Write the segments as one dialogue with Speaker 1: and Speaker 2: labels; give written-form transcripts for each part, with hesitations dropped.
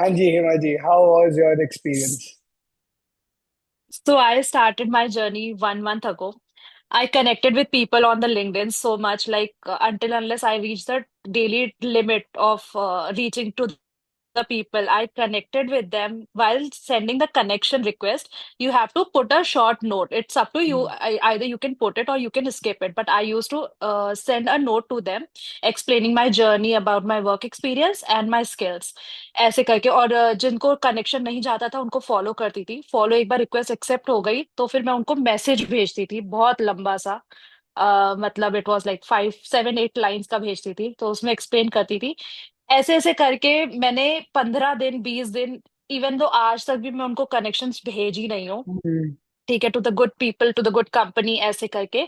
Speaker 1: हाँ जी Hema ji, how was your experience?
Speaker 2: So I started my journey 1 month ago. I connected with people on the LinkedIn so much, like until unless I reached the daily limit of reaching to the people. I connected with them while sending the connection request. You have to put a short note. It's up to you. Either you can put it or you can skip it. But I used to send a note to them explaining my journey about my work experience and my skills. ऐसे करके और जिनको connection नहीं जाता था उनको follow करती थी। फॉलो एक बार रिक्वेस्ट एक्सेप्ट हो गई तो फिर मैं उनको मैसेज भेजती थी बहुत लंबा सा। मतलब इट वाज लाइक 5 7 8 लाइंस का भेजती थी तो उसमें एक्सप्लेन करती थी। ऐसे ऐसे करके मैंने 15 दिन 20 दिन, इवन दो आज तक भी मैं उनको कनेक्शंस भेज ही नहीं हूँ।
Speaker 1: हम्म।
Speaker 2: ठीक है, to the good people to the good company ऐसे करके।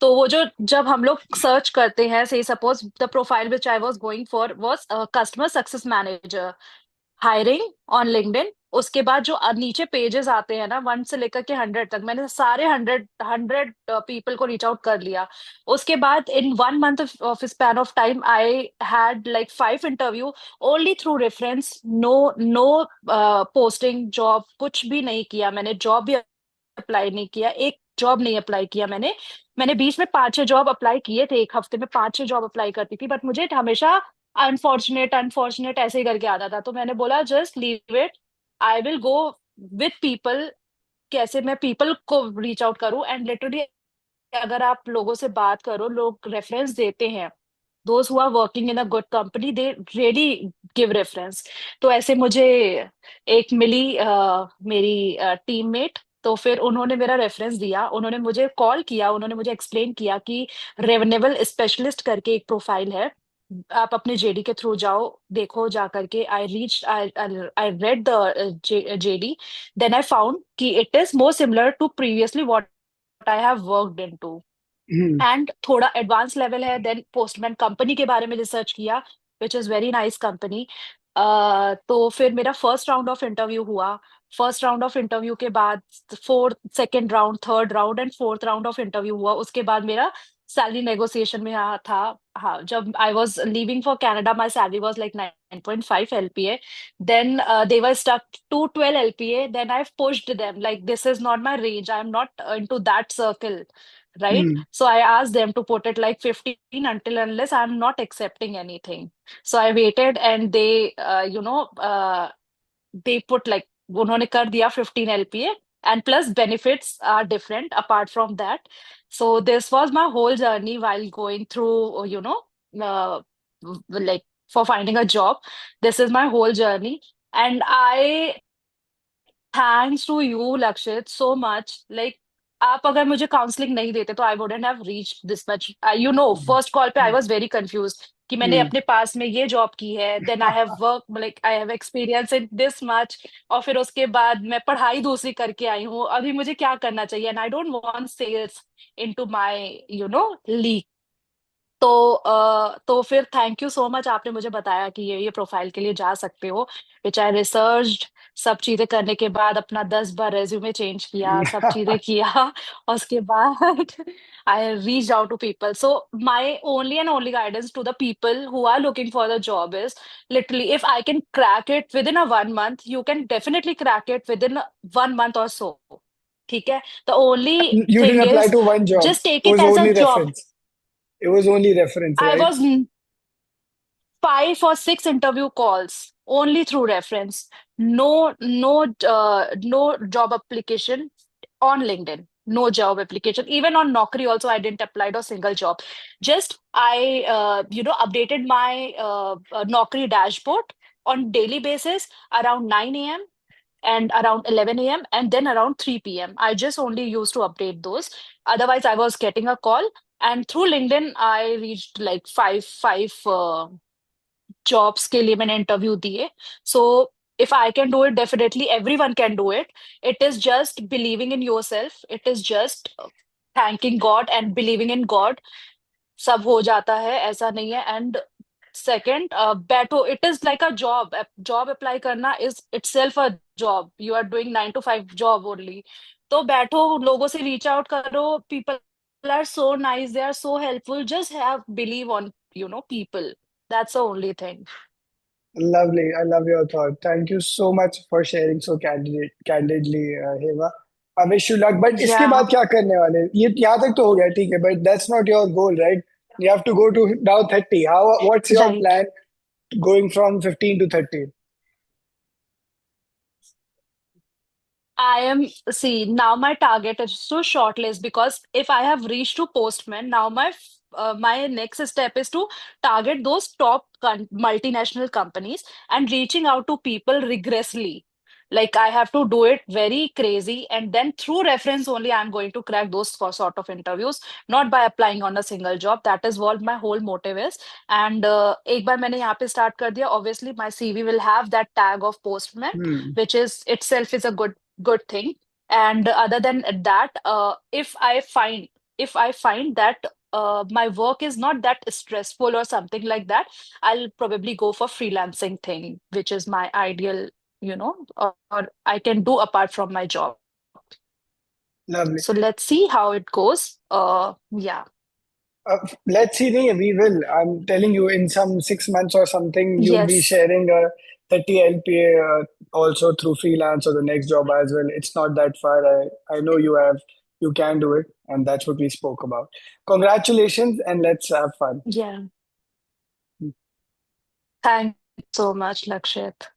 Speaker 2: तो वो जो जब हम लोग सर्च करते हैं, से suppose the profile which I was going for was customer success manager, hiring on LinkedIn. उसके बाद जो नीचे पेजेस आते हैं ना, 1 से लेकर के 100 तक, मैंने सारे हंड्रेड हंड्रेड पीपल को रीच आउट कर लिया। उसके बाद in 1 month of span of time I had like 5 interview only through reference. No no posting job कुछ भी नहीं किया मैंने, जॉब भी अप्लाई नहीं किया, एक जॉब नहीं अप्लाई किया मैंने। मैंने बीच में 5 6 जॉब अप्लाई किए थे, एक हफ्ते में 5 6 जॉब अप्लाई करती थी, बट मुझे हमेशा अनफॉर्चुनेट अनफॉर्चुनेट ऐसे ही करके आता था। तो मैंने बोला just leave it, I will go with people. कैसे मैं पीपल को रीच आउट करूं, एंड लिटरली अगर आप लोगों से बात करो, लोग रेफरेंस देते हैं। Those who are working in a good company they really give reference. तो ऐसे मुझे एक मिली मेरी टीममेट। तो फिर उन्होंने मेरा रेफरेंस दिया, उन्होंने मुझे कॉल किया, उन्होंने मुझे एक्सप्लेन किया कि रेवेन्यूएबल स्पेशलिस्ट करके एक प्रोफाइल है, आप अपने जेडी के थ्रू जाओ, देखो जा करके। I reach I I read the JD, then I found कि it is more similar to previously what I have worked into,
Speaker 1: hmm.
Speaker 2: And थोड़ा एडवांस लेवल है। देन पोस्टमैन कंपनी के बारे में रिसर्च किया, which is very nice company. तो फिर मेरा फर्स्ट राउंड ऑफ इंटरव्यू हुआ। फर्स्ट राउंड ऑफ इंटरव्यू के बाद fourth, second round, third round and fourth round of interview हुआ। उसके बाद मेरा सैलरी नेगोशिएशन में था। हाँ, जब I was leaving for Canada my salary was like 9.5 LPA। Then they were stuck to 12 LPA। Then I pushed them like this is not my range, I am not in to that circle, right?
Speaker 1: Hmm.
Speaker 2: So I asked them to put it like 15 until unless I'm not accepting anything. So I waited and they put like, उन्होंने कर दिया 15 LPA, and plus benefits are different apart from that. So this was my whole journey while going through, uh, like for finding a job. This is my whole journey. And I thanks to you Lakshit so much, like आप अगर मुझे counselling नहीं देते तो I wouldn't have reached this much. First call पे I was very confuse कि मैंने
Speaker 1: हम्म।
Speaker 2: अपने पास में ये जॉब की है, then I have work like I have experience in this much, और फिर उसके बाद मैं पढ़ाई दूसरी करके आई हूँ, अभी मुझे क्या करना चाहिए, and I don't want sales into my league. तो फिर थैंक यू सो मच, आपने मुझे बताया कि ये प्रोफाइल के लिए जा सकते हो, विच आई रिसर्च्ड। सब चीजें करने के बाद अपना 10 बार रेज्यूमे चेंज किया, सब चीजें किया और उसके बाद I reach out to people. So my only and only guidance to the people who are looking for the job is literally, if I can crack it within a 1 month, you can definitely crack it within 1 month और so. ठीक है, the only
Speaker 1: You didn't
Speaker 2: thing
Speaker 1: apply
Speaker 2: is
Speaker 1: to one job.
Speaker 2: Just take
Speaker 1: It
Speaker 2: it
Speaker 1: was
Speaker 2: as a
Speaker 1: only
Speaker 2: job.
Speaker 1: reference. It was only reference,
Speaker 2: I
Speaker 1: right?
Speaker 2: was 5 or 6 interview calls only through reference. No, no, no job application on LinkedIn. No job application. Even on Naukri also, I didn't apply to a single job. Just I, updated my Naukri dashboard on daily basis around 9 a.m. and around 11 a.m. and then around 3 p.m. I just only used to update those. Otherwise, I was getting a call, and through LinkedIn, I reached like five jobs के लिए मैंने interview दिए। So if I can do it, definitely everyone can do it. It is just believing in yourself, it is just thanking God and believing in God. सब हो जाता है, ऐसा नहीं है। एंड सेकेंड, बैठो, it is like a job. Job apply करना is itself a job, you are doing 9 to 5 job only. तो बैठो, लोगों से रीच आउट करो, people are so nice, they are so helpful, just have believe on people, that's the only thing.
Speaker 1: Lovely. I love your thought. Thank you so much for sharing so candidly, Heva. I wish you luck. But इसके बाद
Speaker 2: Yeah,
Speaker 1: क्या करने वाले? ये यहाँ तक तो हो गया, ठीक है. But that's not your goal, right? You have to go to now 30. How? What's your
Speaker 2: right.
Speaker 1: plan going from 15 to 30?
Speaker 2: I am, see, now my target is to shortlist because if I have reached to postman, now my next step is to target those top multinational companies and reaching out to people rigorously. Like I have to do it very crazy, and then through reference only I'm going to crack those sort of interviews, not by applying on a single job. That is what my whole motive is. And एक बार मैंने यहाँ पे start कर दिया, obviously my CV will have that tag of postman,
Speaker 1: Hmm.
Speaker 2: which is itself is a good thing. And other than that, if I find that my work is not that stressful or something like that, I'll probably go for freelancing thing, which is my ideal, or I can do apart from my job.
Speaker 1: Lovely.
Speaker 2: So let's see how it goes. Yeah.
Speaker 1: Let's see. nahi, We will. I'm telling you, in some 6 months or something, you'll be
Speaker 2: Yes.
Speaker 1: sharing a 30 LPA also through freelance or the next job as well. It's not that far. I know you have, you can do it, and that's what we spoke about. Congratulations, and let's have fun.
Speaker 2: Yeah. Thank you so much, Lakshit.